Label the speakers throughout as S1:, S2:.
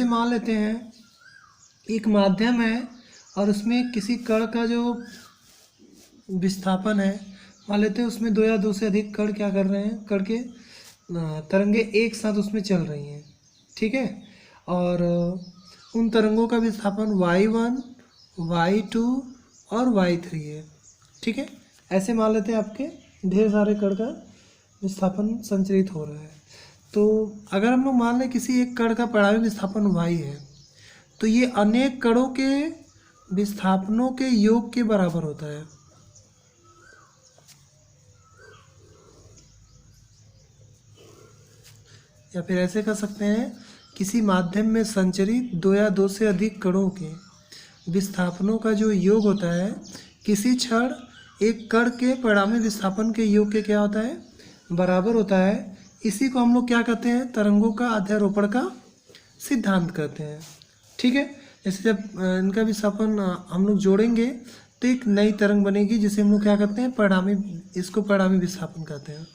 S1: मान लेते हैं एक माध्यम है और उसमें किसी कण का जो विस्थापन है, मान लेते हैं उसमें दो या दो से अधिक कण क्या कर रहे हैं, कण के तरंगे एक साथ उसमें चल रही हैं, ठीक है। और उन तरंगों का विस्थापन y1, y2 और y3 है, ठीक है। ऐसे मान लेते हैं आपके ढेर सारे कण का विस्थापन संचरित हो रहा है। तो अगर हम लोग मान लें किसी एक कण का परिणामी विस्थापन y है, तो ये अनेक कणों के विस्थापनों के योग के बराबर होता है। या फिर ऐसे कर सकते हैं, किसी माध्यम में संचरित दो या दो से अधिक कणों के विस्थापनों का जो योग होता है, किसी क्षण एक कण के परिणामी विस्थापन के योग के क्या होता है, बराबर होता है। इसी को हम लोग क्या कहते हैं, तरंगों का अध्यारोपण का सिद्धांत कहते हैं, ठीक है। जैसे जब इनका विस्थापन हम लोग जोड़ेंगे तो एक नई तरंग बनेगी, जिसे हम लोग क्या कहते हैं, परिणामी, इसको परिणामी विस्थापन कहते हैं।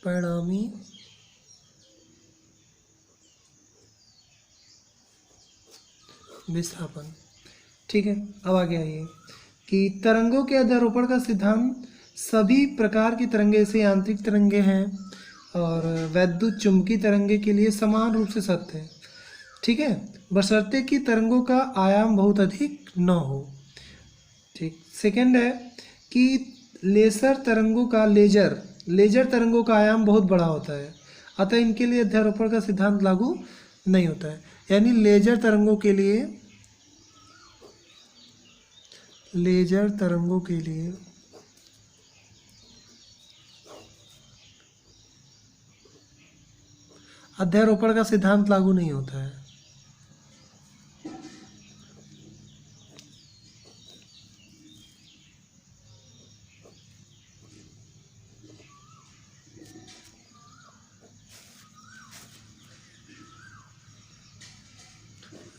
S1: परिणामी विस्थापन, ठीक है। अब आगे आइए कि तरंगों के अध्यारोपण का सिद्धांत सभी प्रकार की तरंगे, जैसे यांत्रिक तरंगे हैं और वैद्युत चुंबकीय तरंगे के लिए समान रूप से सत्य है, ठीक है, बशर्ते कि तरंगों का आयाम बहुत अधिक न हो, ठीक। सेकंड है कि लेजर तरंगों का आयाम बहुत बड़ा होता है, अतः इनके लिए अध्यारोपण का सिद्धांत लागू नहीं होता है। यानी लेजर तरंगों के लिए अध्यारोपण का सिद्धांत लागू नहीं होता है।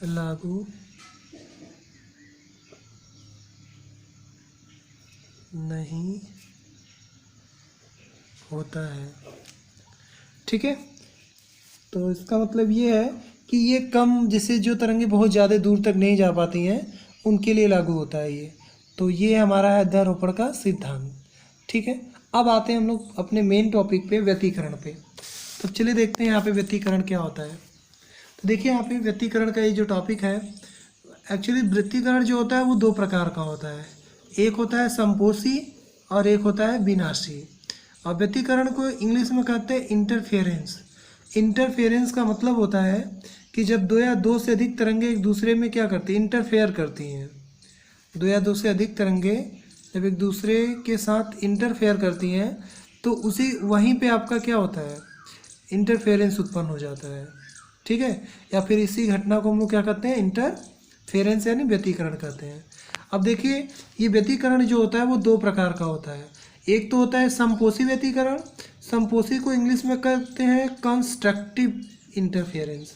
S1: लागू नहीं होता है, ठीक है। तो इसका मतलब ये है कि ये कम, जैसे जो तरंगे बहुत ज़्यादा दूर तक नहीं जा पाती हैं, उनके लिए लागू होता है ये। तो ये हमारा है अध्यारोपण का सिद्धांत, ठीक है। अब आते हैं हम लोग अपने मेन टॉपिक पे, व्यतिकरण पे। तो चलिए देखते हैं यहाँ पे व्यतिकरण क्या होता है। तो देखिए यहाँ पे व्यतिकरण का ये जो टॉपिक है, एक्चुअली व्यतिकरण जो होता है वो दो प्रकार का होता है, एक होता है संपोषी और एक होता है विनाशी। और व्यतिकरण को इंग्लिश में कहते हैं इंटरफेरेंस। इंटरफेरेंस का मतलब होता है कि जब दो या दो से अधिक तरंगे एक दूसरे में क्या करती हैं, इंटरफेयर करती हैं। दो या दो से अधिक तरंगे जब एक दूसरे के साथ इंटरफेयर करती हैं तो उसी वहीं पे आपका क्या होता है, इंटरफेरेंस उत्पन्न हो जाता है, ठीक है। या फिर इसी घटना को हम लोग क्या कहते हैं, इंटरफेरेंस यानी व्यतिकरण कहते हैं। अब देखिए ये व्यतिकरण जो होता है वो दो प्रकार का होता है। एक तो होता है संपोषी व्यतिकरण, संपोषी को इंग्लिश में कहते हैं कंस्ट्रक्टिव इंटरफेरेंस।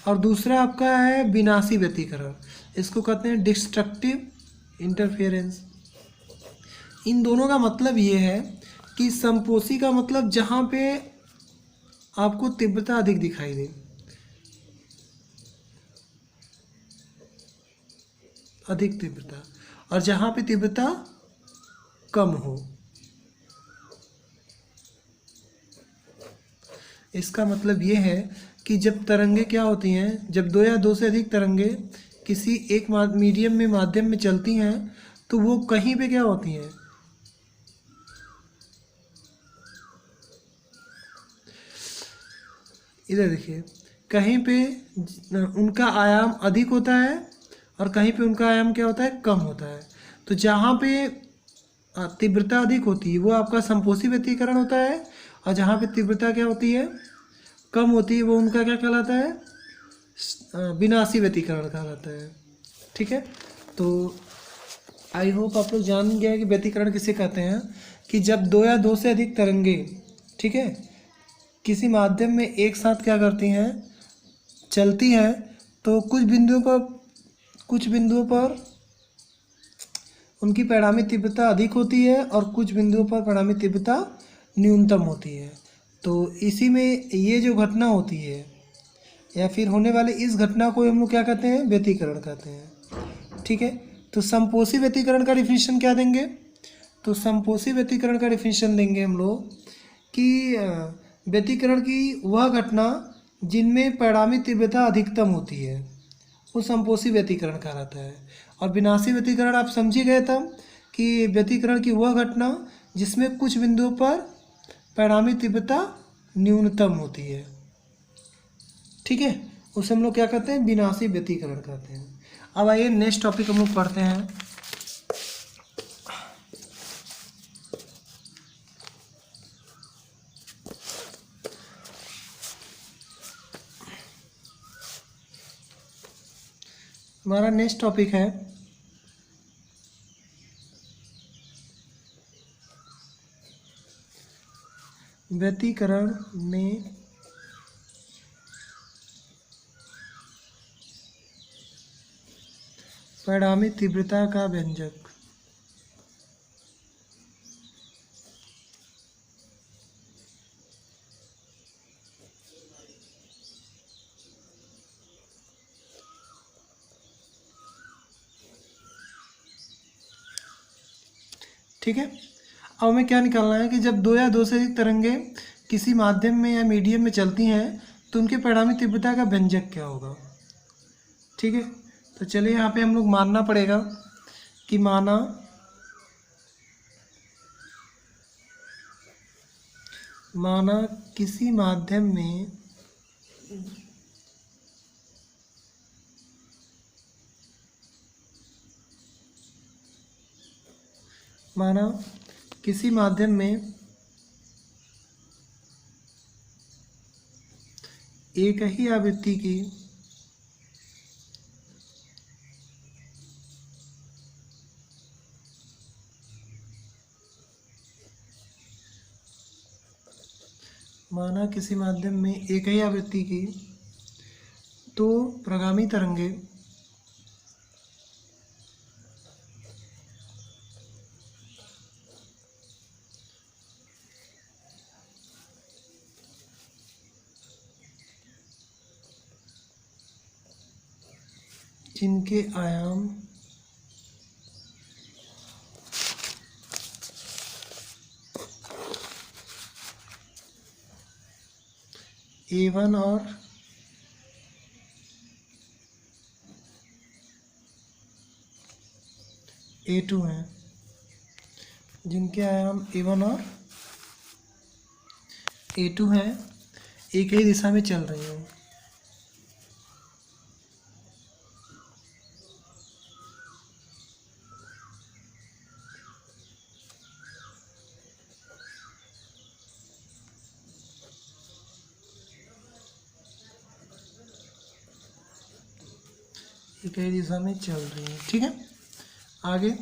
S1: और दूसरा आपका है विनाशी व्यतिकरण, इसको कहते हैं डिस्ट्रक्टिव इंटरफेरेंस। इन दोनों का मतलब ये है कि संपोषी का मतलब जहाँ पे आपको तीव्रता अधिक दिखाई दे, अधिक तीव्रता, और जहाँ पे तीव्रता कम हो। इसका मतलब ये है कि जब तरंगे क्या होती हैं, जब दो या दो से अधिक तरंगे किसी एक माध्यम में चलती हैं तो वो कहीं पे क्या होती हैं, इधर देखिए, कहीं पे उनका आयाम अधिक होता है और कहीं पे उनका आयाम क्या होता है, कम होता है। तो जहाँ पे तीव्रता अधिक होती है वो आपका संपोषी व्यतिकरण होता है, और जहाँ पे तीव्रता क्या होती है, कम होती है, वो उनका क्या कहलाता है, विनाशी व्यतिकरण कहलाता है, ठीक है। तो आई होप आप लोग जान गए कि व्यतिकरण किसे कहते हैं, कि जब दो या दो से अधिक तरंगे, ठीक है, किसी माध्यम में एक साथ क्या करती हैं, चलती हैं, तो कुछ बिंदुओं पर उनकी परिणामी तीव्रता अधिक होती है और कुछ बिंदुओं पर परिणामी तीव्रता न्यूनतम होती है। तो इसी में ये जो घटना होती है या फिर होने वाले इस घटना को हम लोग क्या कहते हैं, व्यतिकरण कहते हैं। ठीक है, तो समपोषी व्यतिकरण का डिफिनीशन क्या देंगे? तो समपोषी व्यतिकरण का डिफिनीशन देंगे हम लोग कि व्यतिकरण की वह घटना जिनमें परिणामी तीव्रता अधिकतम होती है वो समपोषी व्यतिकरण कहलाता है। और विनाशी व्यतिकरण आप समझ ही गए तब कि व्यतिकरण की वह घटना जिसमें कुछ बिंदुओं पर परिणामी तीव्रता न्यूनतम होती है। ठीक है, उसे हम लोग क्या कहते हैं, विनाशी व्यतिकरण कहते हैं। अब आइए नेक्स्ट टॉपिक हम लोग पढ़ते हैं। हमारा नेक्स्ट टॉपिक है व्यतिकरण में परिणामी तीव्रता का व्यंजक। ठीक है, अब हमें क्या निकालना है कि जब दो या दो से अधिक तरंगे किसी माध्यम में या मीडियम में चलती हैं तो उनके परिणामी तीव्रता का व्यंजक क्या होगा। ठीक है, तो चलिए यहाँ पे हम लोग मानना पड़ेगा कि माना किसी माध्यम में एक ही आवृत्ति की तो प्रगामी तरंगे जिनके आयाम A1 और A2 हैं, जिनके आयाम A1 और A2 हैं, एक ही दिशा में चल रही हैं। एक ही दिशा में चल रही है। ठीक है, आगे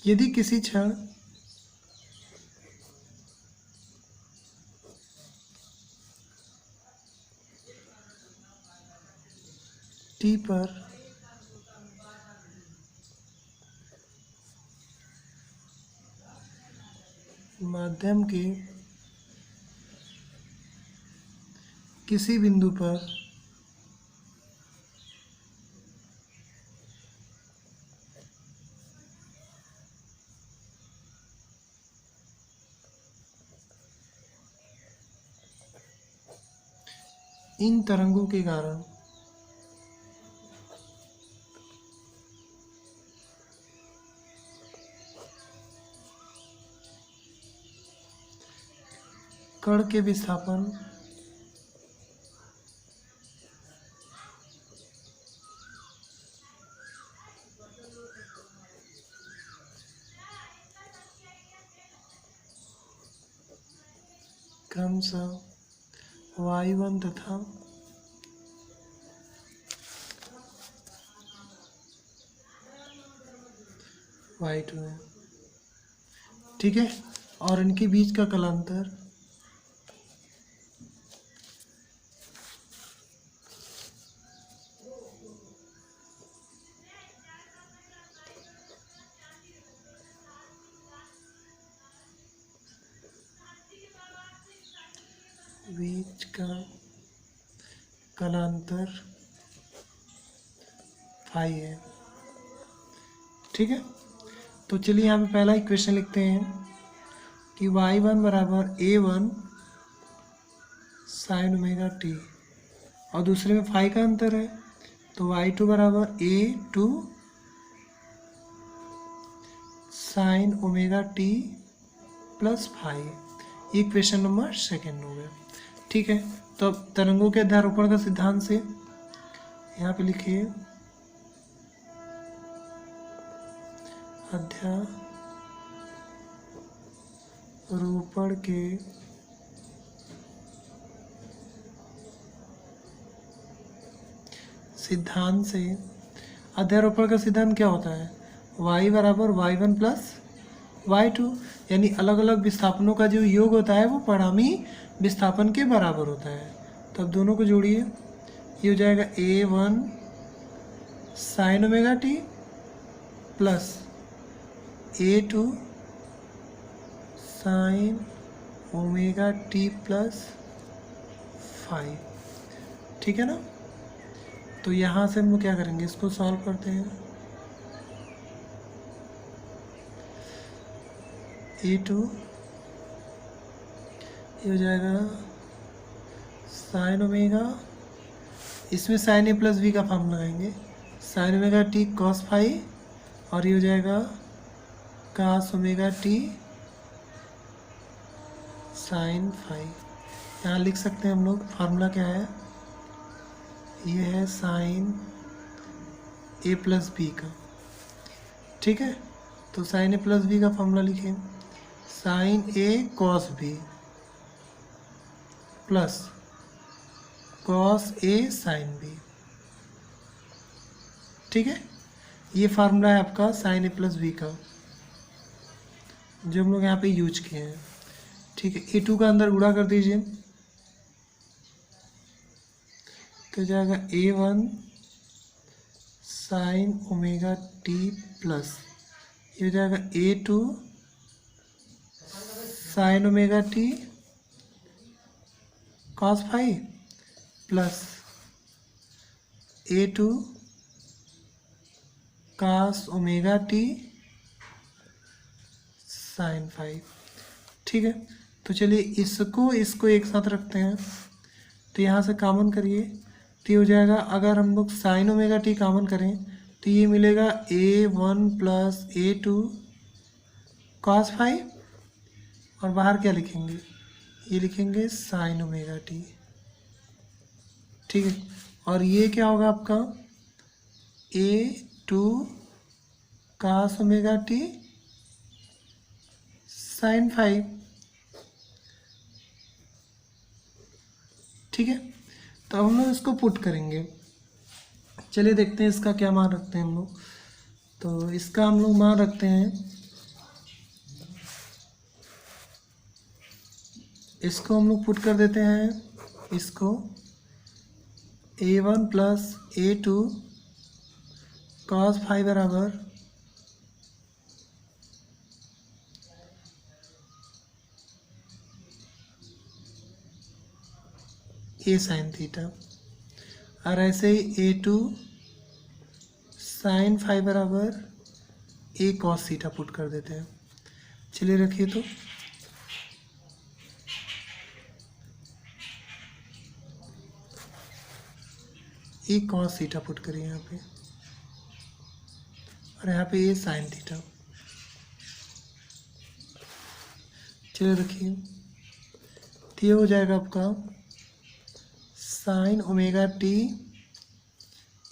S1: यदि किसी क्षण टी पर माध्यम के किसी बिंदु पर इन तरंगों के कारण कण के विस्थापन क्रमशः Y1 तथा Y2 है। ठीक है, और इनके बीच का कलांतर बीच का कलांतर फाई है। ठीक है, तो चलिए यहाँ पे पहला इक्वेशन लिखते हैं कि y1 बराबर a1 साइन ओमेगा टी, और दूसरे में फाई का अंतर है, तो y2 बराबर a2 sine omega t plus phi. ये क्वेश्चन नंबर सेकेंड हो गया। ठीक है, तो अब तरंगों के अध्यारोपण का सिद्धांत से यहाँ पे लिखिए अध्यारोपण के सिद्धांत से, अध्यारोपण का सिद्धांत क्या होता है, y बराबर y1 प्लस y2, यानी अलग अलग विस्थापनों का जो योग होता है वो परिणामी विस्थापन के बराबर होता है। तो अब दोनों को जोड़िए, ये हो जाएगा a1 sign omega t plus a2 sine omega t plus five. ठीक है ना, तो यहाँ से हम लोग क्या करेंगे, इसको सॉल्व करते हैं। a2 ये हो जाएगा साइन ओमेगा, इसमें साइन ए प्लस बी का फॉर्म लगाएंगे, sine omega t cos phi, और ये हो जाएगा cos omega t sine phi. यहाँ लिख सकते हैं हम लोग, फार्मूला क्या है, ये है साइन ए प्लस बी का। ठीक है, तो साइन ए प्लस बी का फॉर्मूला लिखें, sign A cos B plus cos A sine B. ठीक है, ये फार्मूला है आपका साइन ए प्लस बी का, जो हम लोग यहाँ पे यूज किए हैं। ठीक है, ए2 का अंदर गुणा कर दीजिए, तो जाएगा a1 sign omega t plus, ये हो जाएगा a2 sine omega t cos phi plus a2 cos omega t sine phi. ठीक है, तो चलिए इसको एक साथ रखते हैं, तो यहाँ से कॉमन करिए, तो ये हो जाएगा, अगर हम लोग साइन ओमेगा टी कॉमन करें तो ये मिलेगा a1 plus a2 cos phi, और बाहर क्या लिखेंगे, ये लिखेंगे साइन ओमेगा टी। ठीक है, और ये क्या होगा आपका a2 cos omega t sine phi. ठीक है, तो हम लोग इसको पुट करेंगे। चलिए देखते हैं इसका क्या मान रखते हैं हम लोग। तो इसका हम लोग मान रखते हैं, इसको हम लोग पुट कर देते हैं, इसको a1 plus a2 cos phi बराबर ए साइन थीटा, और ऐसे ही a2 साइन फाई बराबर ए कॉस थीटा पुट कर देते हैं। चलिए रखिए, तो ए कॉस थीटा पुट करिए यहाँ पे, और यहाँ पे ए साइन थीटा। चलिए रखिए, तो ये हो जाएगा आपका साइन ओमेगा टी,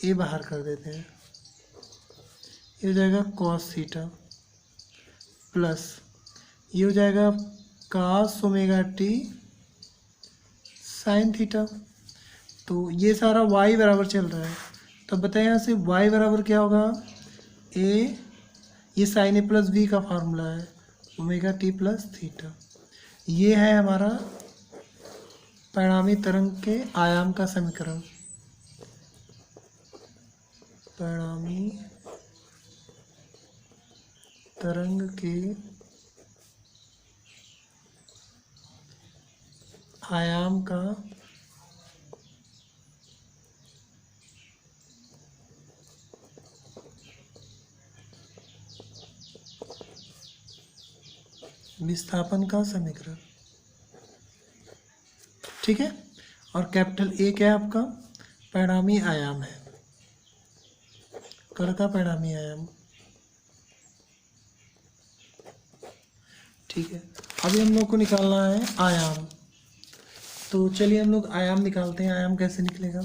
S1: ए बाहर कर देते हैं, ये हो जाएगा कॉस थीटा प्लस ये हो जाएगा cos omega t sine theta. तो ये सारा y बराबर चल रहा है, तो बताएं यहाँ से y बराबर क्या होगा, a, ये साइन ए प्लस बी का फार्मूला है, ओमेगा टी प्लस थीटा। ये है हमारा परिणामी तरंग के आयाम का समीकरण, परिणामी तरंग के आयाम का विस्थापन का समीकरण। ठीक है, और कैपिटल ए क्या है आपका? परिणामी आयाम है, कण का परिणामी आयाम। ठीक है, अभी हम लोग को निकालना है आयाम। तो चलिए हम लोग आयाम निकालते हैं। आयाम कैसे निकलेगा?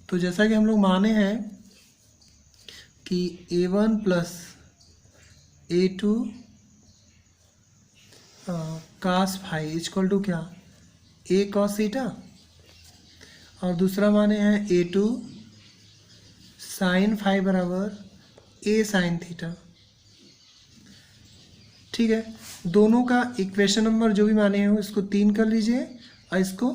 S1: तो जैसा कि हम लोग माने हैं कि a1 plus a2 cos phi equal to क्या? a cos थीटा, और दूसरा माने हैं a2 साइन फाई बराबर a साइन थीटा। ठीक है, दोनों का इक्वेशन नंबर जो भी माने हैं इसको 3 कर लीजिए और इसको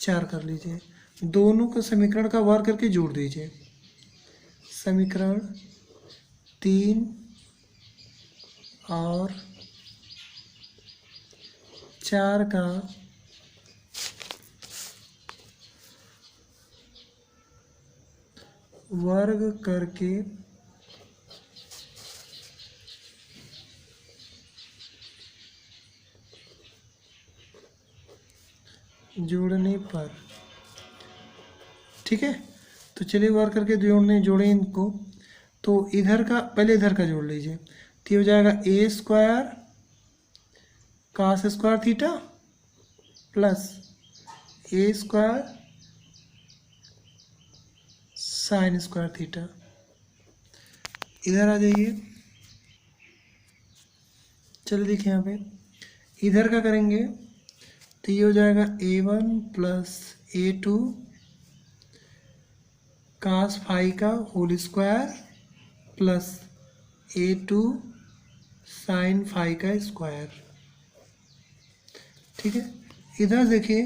S1: 4 कर लीजिए। दोनों को समीकरण का वर्ग करके जोड़ दीजिए। समीकरण 3 और 4 का वर्ग करके जोड़ने पर, ठीक है, तो चलिए वर्ग करके जोड़ें इनको। तो इधर का पहले इधर का जोड़ लीजिए, तो हो जाएगा a square cos square theta plus a square sine square theta. इधर आ जाइए, चलिए देखिए यहाँ पे इधर का करेंगे तो ये हो जाएगा a1 plus a2 cos phi का whole square plus a2 sine phi का स्क्वायर। ठीक है, इधर देखिए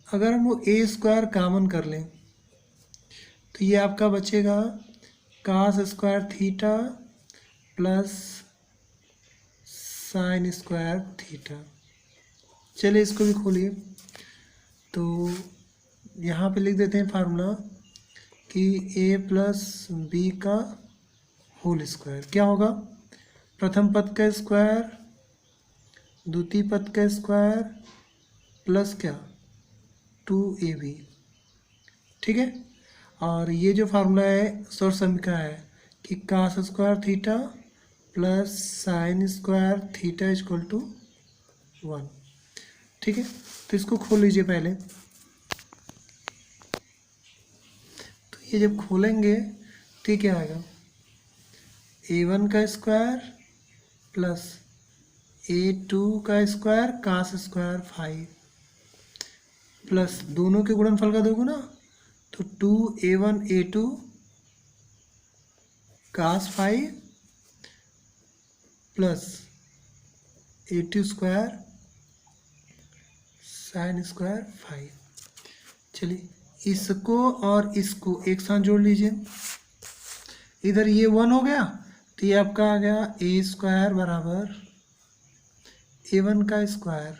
S1: अगर हम वो a स्क्वायर कॉमन कर लें तो ये आपका बचेगा cos square theta plus sine square theta. चलिए इसको भी खोलिए, तो यहाँ पे लिख देते हैं फार्मूला कि a प्लस बी का होल स्क्वायर क्या होगा? प्रथम पद का स्क्वायर, द्वितीय पद का स्क्वायर प्लस क्या? 2ab। ठीक है, और ये जो फार्मूला है सौर समीकरण है कि cos square theta plus sine square theta equal to 1। ठीक है, तो इसको खोल लीजिए पहले। तो ये जब खोलेंगे तो क्या आएगा? a1 का स्क्वायर प्लस a2 का square cos square phi plus दोनों के गुणनफल का दोगे ना तो 2a1 a2 cos phi plus a2 square sine square phi. चलिए इसको और इसको एक साथ जोड़ लीजिए। इधर ये 1 हो गया तो ये आपका आ गया a स्क्वायर बराबर a1 का स्क्वायर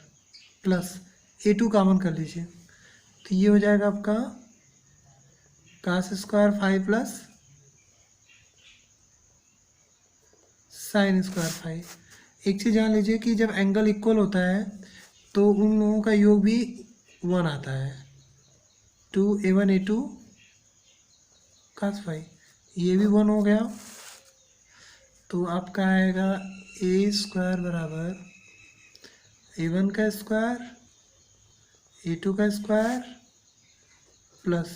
S1: प्लस a2 कॉमन कर लीजिए तो ये हो जाएगा आपका cos square phi plus sine square phi. एक चीज़ जान लीजिए कि जब एंगल इक्वल होता है तो उन लोगों का योग भी 1 आता है। 2a1 a2 cos फाई, ये भी 1 हो गया तो आपका आएगा a स्क्वायर बराबर a1 का स्क्वायर a2 का square plus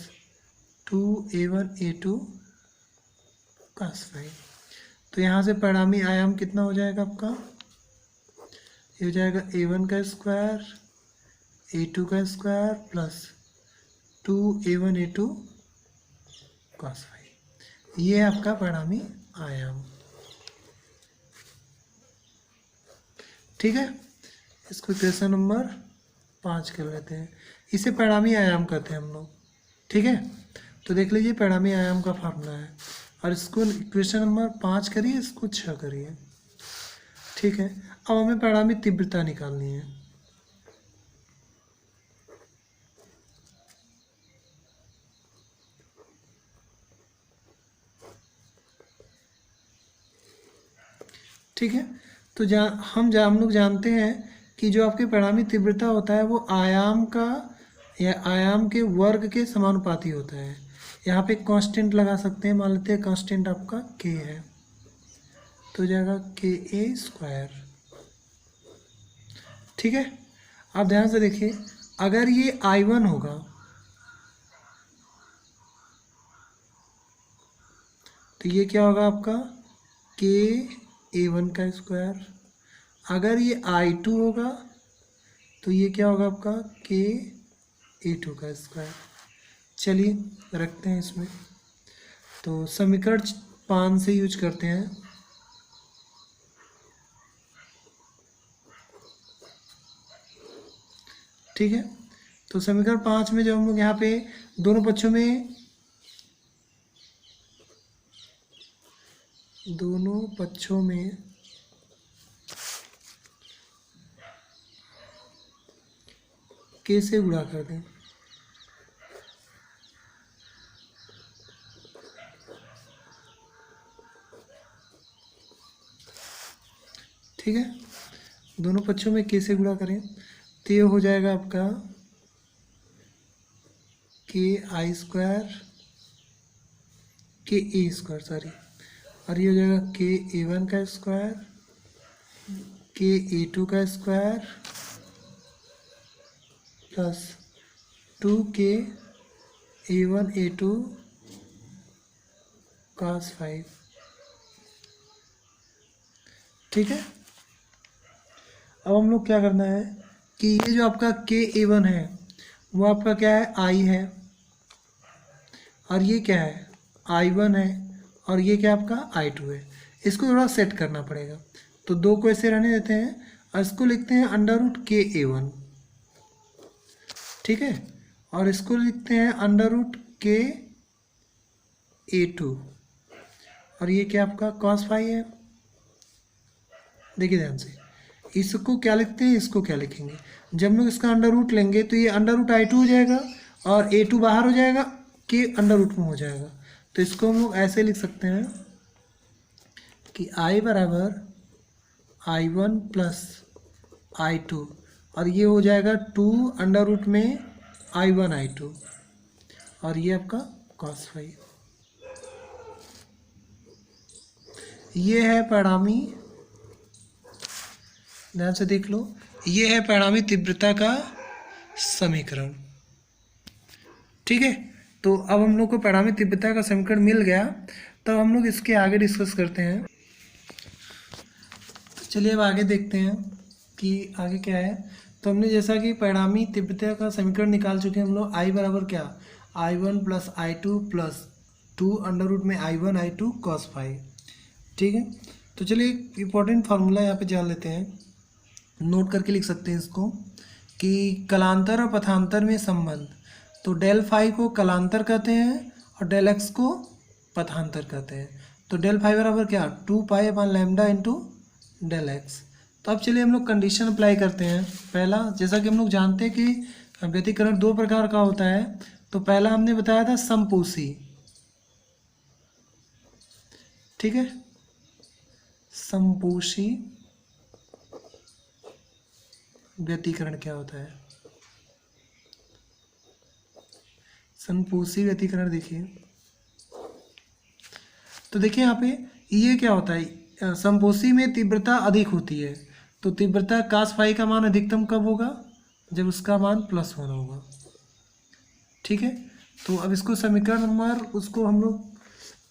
S1: 2a1 a2 cos phi. तो यहाँ से परिणामी आयाम कितना हो जाएगा आपका? ये हो जाएगा a1 का स्क्वायर a2 का square plus 2a1 a2 cos phi. ये आपका परिणामी आयाम। ठीक है, इसको इक्वेशन नंबर 5 कर लेते हैं। इसे परिणामी आयाम कहते हैं हम लोग। ठीक है, तो देख लीजिए परिणामी आयाम का फार्मूला है और इसको इक्वेशन नंबर 5 करिए, इसको 6 करिए। ठीक है, अब हमें परिणामी तीव्रता निकालनी है। ठीक है। तो हम लोग जानते हैं कि जो आपके परिणामी तीव्रता होता है वो आयाम का या आयाम के वर्ग के समानुपाती होता है। यहाँ पे कांस्टेंट लगा सकते हैं, मान लेते हैं कांस्टेंट आपका के है, तो जाएगा के ए स्क्वायर। ठीक है, आप ध्यान से देखिए, अगर ये I1 होगा तो ये क्या होगा आपका के A1 का स्क्वायर। अगर ये I2 होगा तो ये क्या होगा आपका के A2 का स्क्वायर। चलिए रखते हैं इसमें, तो समीकरण 5 से यूज करते हैं। ठीक है, तो समीकरण 5 में जब हम लोग यहाँ पे दोनों पक्षों में के से गुणा कर दें, ठीक है, दोनों पक्षों में के से गुणा करें तो ये हो जाएगा आपका के आई स्क्वायर के ए स्क्वायर सॉरी, और ये हो जाएगा के A1 का स्क्वायर के A2 का स्क्वायर प्लस 2 के A1 A2 cos 5। ठीक है, अब हम लोग क्या करना है कि ये जो आपका के A1 है वो आपका क्या है I है, और ये क्या है I1 है, और ये क्या आपका I2 है। इसको थोड़ा सेट करना पड़ेगा, तो दो को ऐसे रहने देते हैं और इसको लिखते हैं अंडर रूट के A1। ठीक है, और इसको लिखते हैं अंडर रूट के A2, और ये क्या आपका cos 5 है। देखिए ध्यान से, इसको क्या लिखते हैं, इसको क्या लिखेंगे, जब हम लोग इसका अंडर रूट लेंगे तो ये अंडर रूट I2 हो जाएगा और A2 बाहर हो जाएगा, के अंडर रूट में हो जाएगा। तो इसको हम लोग ऐसे लिख सकते हैं कि I बराबर I1 प्लस I2, और ये हो जाएगा 2 अंडर रूट में I1 I2, और ये आपका cos 5। ये है परिणामी, ध्यान से देख लो, ये है परिणामी तीव्रता का समीकरण। ठीक है, तो अब हम लोग को परिणामी तीव्रता का समीकरण मिल गया, तो हम लोग इसके आगे डिस्कस करते हैं। चलिए अब आगे देखते हैं कि आगे क्या है। तो हमने जैसा कि परिणामी तीव्रता का समीकरण निकाल चुके हैं हम लोग, I बराबर क्या I1 plus I2 plus 2 under root में I1 I2 cos 5। ठीक है, तो चलिए एक इम्पोर्टेंट फार्मूला यहाँ पे जान लेते हैं, नोट करके लिख सकते हैं इसको, कि कलांतर और पथांतर में संबंध। तो डेल फाई को कलांतर कहते हैं और डेल एक्स को पथांतर कहते हैं। तो डेल फाई बराबर क्या 2 pi upon lambda into del x. तो अब चलिए हम लोग कंडीशन अप्लाई करते हैं। पहला, जैसा कि हम लोग जानते हैं कि व्यतिकरण दो प्रकार का होता है, तो पहला हमने बताया था समपोषी। ठीक है, समपोषी व्यतिकरण क्या होता है, समपोषी व्यतिकरण देखिए, तो देखिए यहाँ पे ये क्या होता है, समपोषी में तीव्रता अधिक होती है, तो तीव्रता cos फाई का मान अधिकतम कब होगा, जब उसका मान +1 होगा। ठीक है, तो अब इसको समीकरण नंबर उसको हम लोग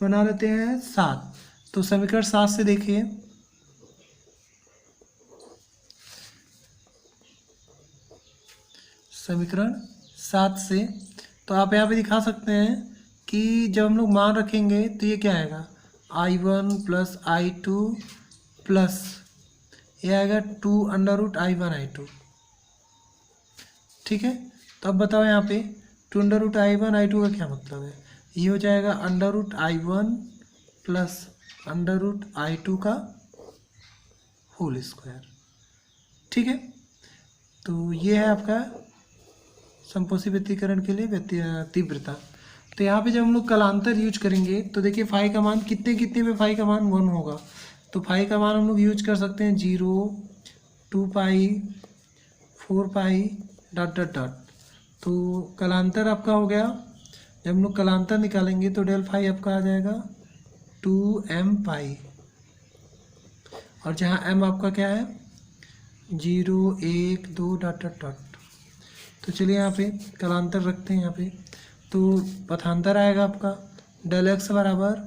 S1: बना लेते हैं 7। तो समीकरण 7 से देखिए, समीकरण 7 से तो आप यहाँ पे दिखा सकते हैं कि जब हम लोग मान रखेंगे तो ये क्या आएगा I1 प्लस I2 प्लस ये आएगा 2 अंडर रूट I1 I2। ठीक है, तो अब बताओ यहाँ पे 2 अंडर रूट I1 I2 का क्या मतलब है, ये हो जाएगा under root I1 plus under root I2 का होल स्क्वायर। ठीक है, तो ये है आपका समपोषी व्यतिकरण के लिए तीव्रता। तो यहाँ पे जब हम लोग कलांतर यूज करेंगे तो देखिए फाई का मान कितने कितने में फाई का मान 1 होगा, तो फाई का मान हम लोग यूज कर सकते हैं 0, 2 पाई, 4 पाई डॉट डॉट डॉट। तो कलांतर आपका हो गया, जब हम लोग कलांतर निकालेंगे तो डेल फाई आपका आ जाएगा 2m पाई, और जहाँ m आपका क्या है 0, 1, 2 डॉट डॉट डॉट। तो चलिए यहाँ पे कलांतर रखते हैं यहाँ पे, तो पथांतर आएगा आपका डेल एक्स बराबर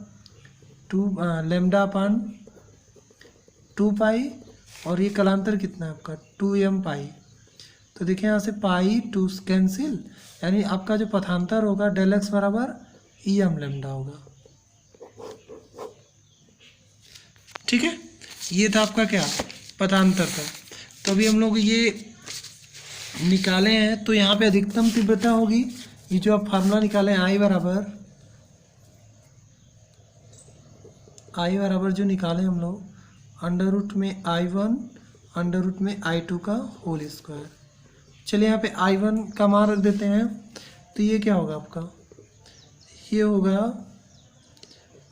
S1: 2 लेमडा अपान 2 पाई, और ये कलांतर कितना है आपका 2m पाई। तो देखिए यहाँ से पाई 2 कैंसिल, यानी आपका जो पथांतर होगा डेल एक्स बराबर em लेमडा होगा। ठीक है, ये था आपका क्या पथांतर था। तो अभी हम लोग ये निकाले हैं, तो यहाँ पे अधिकतम तीव्रता होगी, ये जो आप फार्मूला निकाले आई बराबर जो निकाले हम लोग अंडर रूट में I1 अंडर रूट में I2 का होल स्क्वायर। चलिए यहाँ पे I1 का मान रख देते हैं, तो ये क्या होगा आपका, ये होगा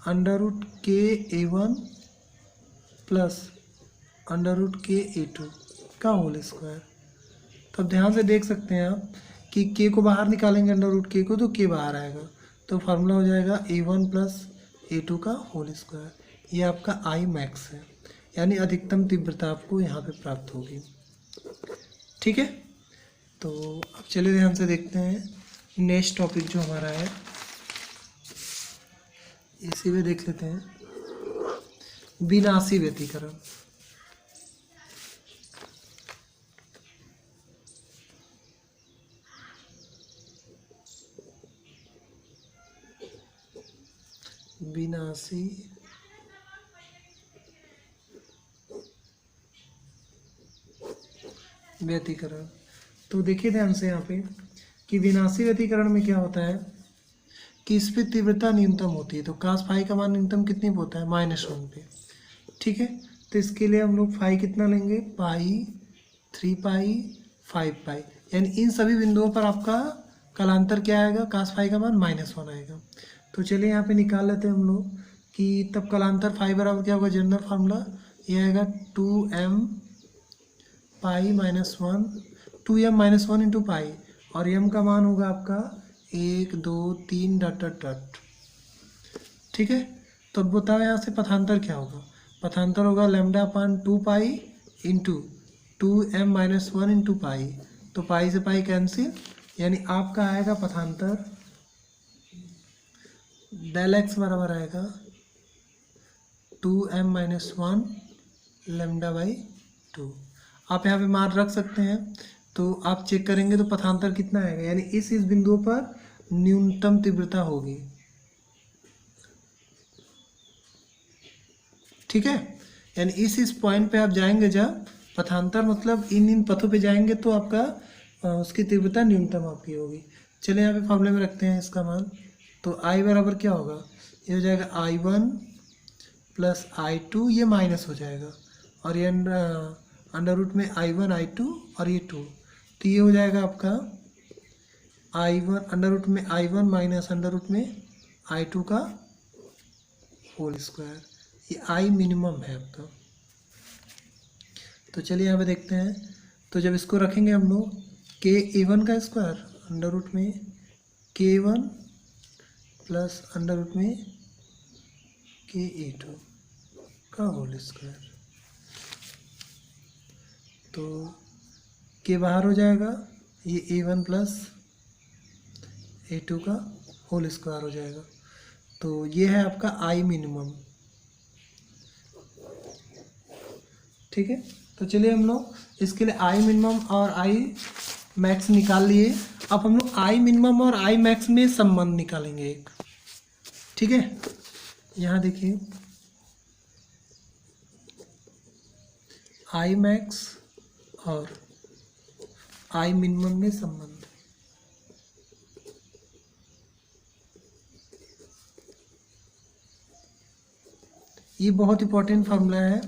S1: अंडर रूट के A1 प्लस अंडर रूट के A2 का होल स्क्वायर। तो अब ध्यान से देख सकते हैं आप कि के को बाहर निकालेंगे अंडर रूट के को, तो के बाहर आएगा, तो फार्मूला हो जाएगा A1 प्लस A2 का होल स्क्वायर। ये आपका आई मैक्स है, यानी अधिकतम तीव्रता आपको यहाँ पे प्राप्त होगी। ठीक है, तो अब चलिए ध्यान से देखते हैं नेक्स्ट टॉपिक जो हमारा है, इसी में देख लेते हैं विनाशी व्यतिकरण। विनाशी व्यतिकरण। तो देखिए ध्यान से यहाँ पे कि विनाशी व्यतिकरण में क्या होता है कि इस पे तीव्रता न्यूनतम होती है। तो कास फाई का मान न्यूनतम कितने पे होता है -1 पे। ठीक है, तो इसके लिए हम लोग फाई कितना लेंगे पाई, 3 पाई, 5 पाई, यानी इन सभी बिंदुओं पर आपका कलांतर क्या आएगा कास फाई का मान -1 आएगा। तो चलिए यहाँ पे निकाल लेते हैं हम लोग कि तब कलांतर फाई बराबर क्या होगा, जनरल फार्मूला ये आएगा 2m पाई -1, 2m -1 इंटू पाई, और m का मान होगा आपका 1, 2, 3 डॉट डॉट डॉट। ठीक है, तो अब बताओ यहाँ से पथांतर क्या होगा, पथांतर होगा लेमडा अपान 2 pi into 2m -1 into pi, तो पाई से पाई कैंसिल, यानी आपका आएगा पथांतर डेल एक्स बराबर आएगा 2m -1 लेमडा बाई 2। आप यहाँ पे मान रख सकते हैं, तो आप चेक करेंगे तो पथांतर कितना आएगा, यानी इस बिंदुओं पर न्यूनतम तीव्रता होगी। ठीक है, यानी इस पॉइंट पे आप जाएंगे जब पथांतर मतलब इन पथों पे जाएंगे तो आपका उसकी तीव्रता न्यूनतम आपकी होगी। चलिए यहाँ पे फॉर्मूले में रखते हैं इसका मान, तो I बराबर क्या होगा, ये हो जाएगा I1 प्लस I2, ये माइनस हो जाएगा, और ये अंडर रूट में I1 I2 और ये 2, तो ये हो जाएगा आपका I1 अंडर रूट में I1 माइनस अंडर रूट में I2 का होल स्क्वायर। ये I मिनिमम है आपका। तो चलिए यहाँ पे देखते हैं, तो जब इसको रखेंगे हम लोग के A1 का स्क्वायर अंडर रूट में K1 प्लस अंडर रूट में के A2 का होल स्क्वायर, तो के बाहर हो जाएगा, ये A1 प्लस A2 का होल स्क्वायर हो जाएगा। तो ये है आपका आई मिनिमम। ठीक है, तो चलिए हम लोग इसके लिए आई मिनिमम और आई मैक्स निकाल लिए। अब हम लोग आई मिनिमम और आई मैक्स में संबंध निकालेंगे एक। ठीक है, यहाँ देखिए आई मैक्स और आई मिनिमम में संबंध। ये बहुत इंपॉर्टेंट फार्मूला है।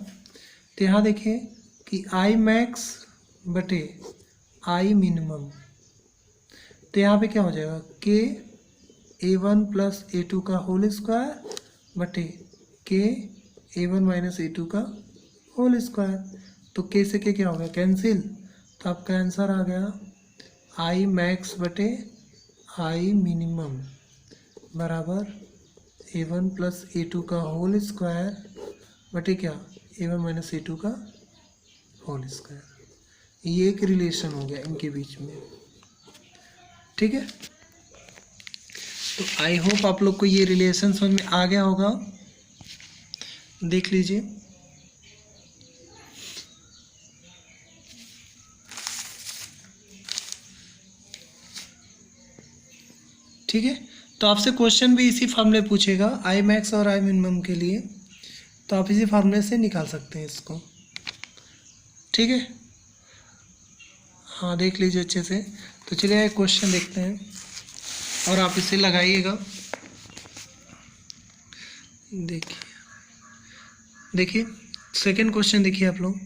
S1: तो यहाँ देखिए कि आई मैक्स बटे आई मिनिमम, तो यहाँ पे क्या हो जाएगा के A1 प्लस A2 का होल स्क्वायर बटे के A1 माइनस A2 का होल स्क्वायर। तो के से के क्या हो गया, कैंसिल। तो आपका आंसर आ गया आई मैक्स बटे आई मिनिमम बराबर A1 प्लस A2 का होल स्क्वायर बटे क्या, A1 माइनस A2 का होल स्क्वायर। ये एक रिलेशन हो गया इनके बीच में, ठीक है। तो आई होप आप लोग को ये रिलेशन समझ में आ गया होगा। देख लीजिए, ठीक है। तो आपसे क्वेश्चन भी इसी फार्मूले पूछेगा, आई मैक्स और आई मिनिमम के लिए, तो आप इसी फार्मूले से निकाल सकते हैं इसको, ठीक है। हाँ, देख लीजिए अच्छे से। तो चलिए एक क्वेश्चन देखते हैं और आप इसे लगाइएगा। देखिए सेकंड क्वेश्चन देखिए आप लोग,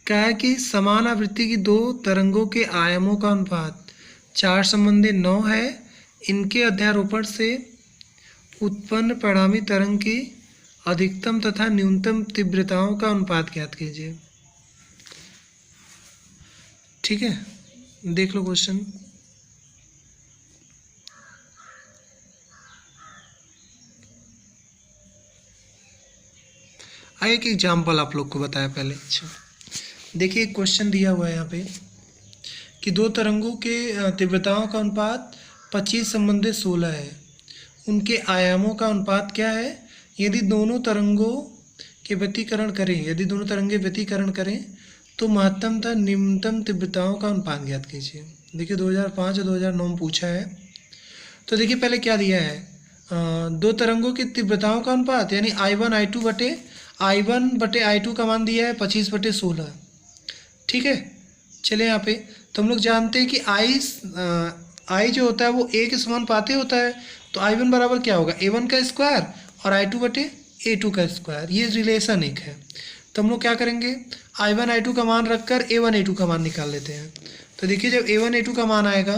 S1: क्या है कि समान आवृत्ति की दो तरंगों के आयामों का अनुपात 4:9 है। इनके अध्यारोपण से उत्पन्न परिणामी तरंग की अधिकतम तथा न्यूनतम तीव्रताओं का अनुपात ज्ञात कीजिए, ठीक है। देख लो क्वेश्चन। एक एग्जाम्पल आप लोग को बताया पहले। अच्छा देखिए, एक क्वेश्चन दिया हुआ है यहाँ पे कि दो तरंगों के तीव्रताओं का अनुपात 25:16 है। उनके आयामों का अनुपात क्या है यदि दोनों तरंगों के व्यतिकरण करें, यदि दोनों तरंगे व्यतिकरण करें तो महत्तम तथा न्यूनतम तीव्रताओं का अनुपात ज्ञात कीजिए। देखिए 2005 और 2009 में पूछा है। तो देखिए पहले क्या दिया है, दो तरंगों की तीव्रताओं का अनुपात यानी I1 बटे I2 का मान दिया है 25/16, ठीक है। चले यहाँ पे, तो हम लोग जानते हैं कि I जो होता है वो A के समानुपाती होता है। तो I1 बराबर क्या होगा, A1 का स्क्वायर और I2 बटे A2 का स्क्वायर, ये रिलेशन एक है। तो हम लोग क्या करेंगे, I1 I2 का मान रखकर A1 A2 का मान निकाल लेते हैं। तो देखिए जब A1 A2 का मान आएगा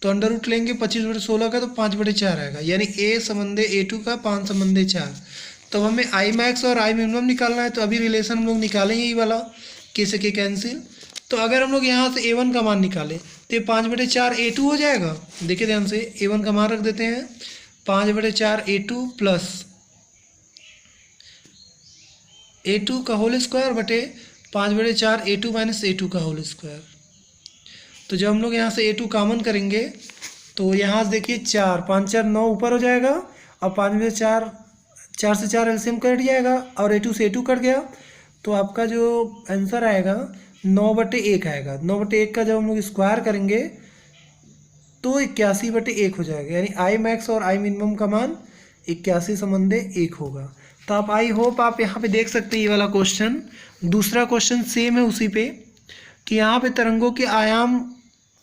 S1: तो अंडर रूट लेंगे 25/16 का, तो 5/4 आएगा, यानी A संबंधे A2 का 5 संबंधे 4। तो हमें आई मैक्स और आई मिनिमम निकालना है। तो अभी रिलेशन हम लोग निकालेंगे यही वाला, के से के कैंसिल। तो अगर हम लोग यहाँ से A1 का मान निकालें तो ये 5/4 A2 हो जाएगा। देखिए ध्यान से, A1 का मान रख देते हैं 5/4 A2 प्लस A2 का होल स्क्वायर बटे 5/4 A2 माइनस A2 का होल स्क्वायर। तो जब हम लोग यहाँ से A2 कॉमन करेंगे तो यहाँ से देखिए 4, 5 4 9 ऊपर हो जाएगा और 5/4 4 से 4 एलसीएम कट जाएगा और A2 से A2 कट गया। तो आपका जो आंसर आएगा 9/1 आएगा। 9/1 का जब हम लोग स्क्वायर करेंगे तो 81/1 हो जाएगा, यानी आई मैक्स और आई मिनिमम का मान 81 संबंधे 1 होगा। तो आप आई होप आप यहाँ पे देख सकते हैं ये वाला क्वेश्चन। दूसरा क्वेश्चन सेम है उसी पे, कि यहाँ पे तरंगों के आयाम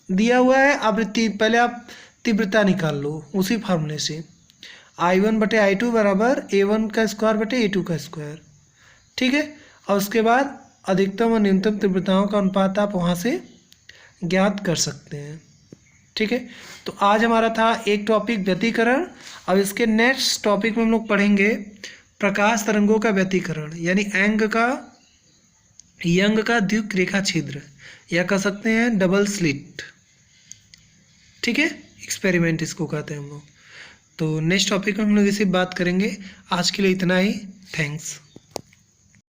S1: दिया हुआ है, आवृत्ति, पहले आप तीव्रता निकाल लो उसी फार्मूले से। I1 बटे I2 बराबर A1 का स्क्वायर बटे A2 का स्क्वायर, ठीक है। और उसके बाद अधिकतम और न्यूनतम तीव्रताओं का अनुपात आप वहाँ से ज्ञात कर सकते हैं, ठीक है। तो आज हमारा था एक टॉपिक व्यतिकरण। अब इसके नेक्स्ट टॉपिक में हम लोग पढ़ेंगे प्रकाश तरंगों का व्यतिकरण, यानी यंग का द्विक रेखा छिद्र, या कह सकते हैं डबल स्लिट, ठीक है। एक्सपेरिमेंट इसको कहते हैं हम लोग। तो नेक्स्ट टॉपिक में हम लोग इसी बात करेंगे। आज के लिए इतना ही, थैंक्स।